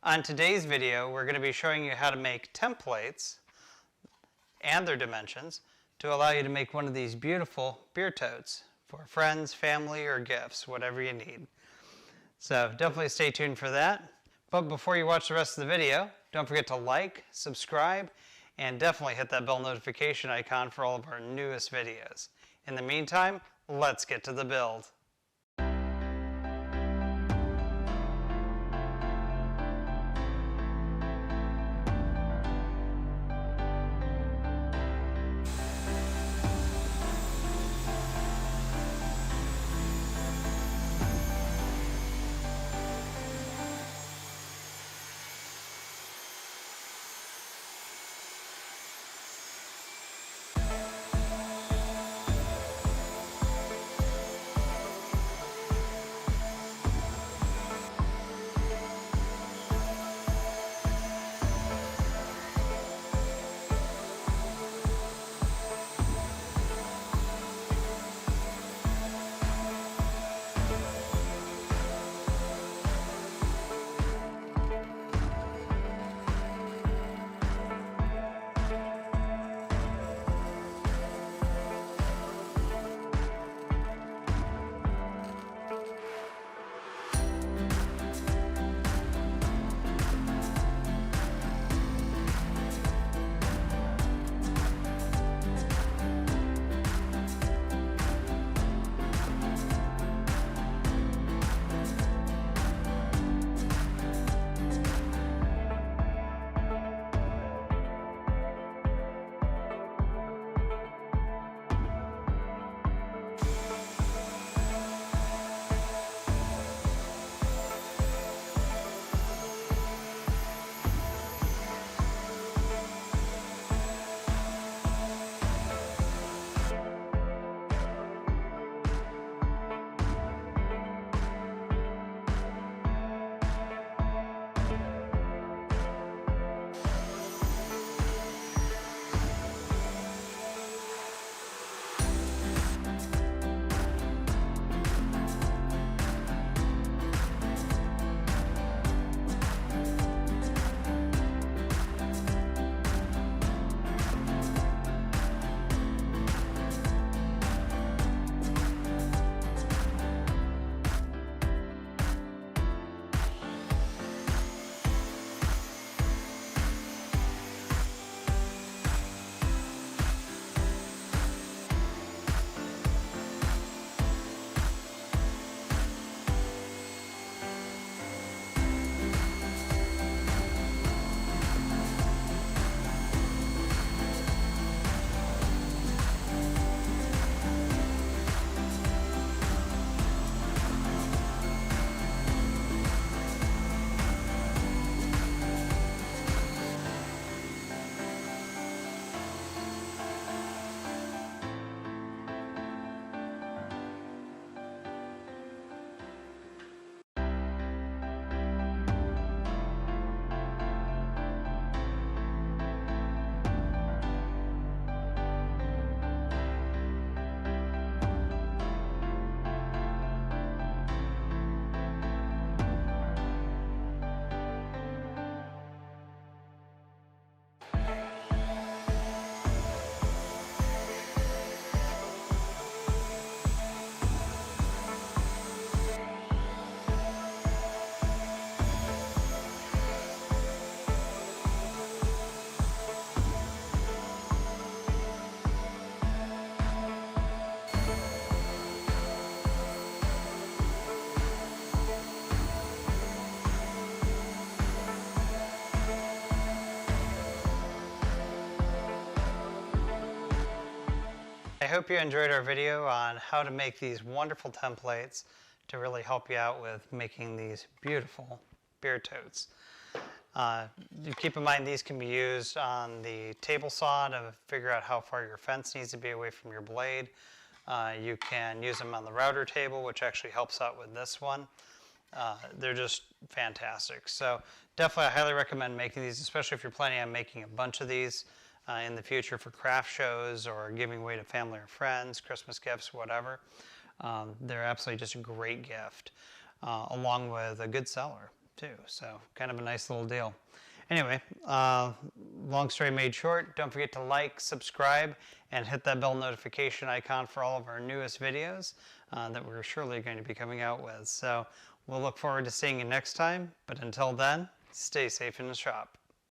On today's video, we're going to be showing you how to make templates and their dimensions to allow you to make one of these beautiful beer totes for friends, family, or gifts, whatever you need. So definitely stay tuned for that. But before you watch the rest of the video, don't forget to like, subscribe, and definitely hit that bell notification icon for all of our newest videos. In the meantime, let's get to the build. I hope you enjoyed our video on how to make these wonderful templates to really help you out with making these beautiful beer totes. Keep in mind these can be used on the table saw to figure out how far your fence needs to be away from your blade. You can use them on the router table, which actually helps out with this one. They're just fantastic. So definitely I highly recommend making these, especially if you're planning on making a bunch of these in the future for craft shows or giving away to family or friends, Christmas gifts, whatever. They're absolutely just a great gift, along with a good seller. too. So kind of a nice little deal. Anyway, long story made short, don't forget to like, subscribe, and hit that bell notification icon for all of our newest videos that we're surely going to be coming out with. So we'll look forward to seeing you next time, but until then, stay safe in the shop.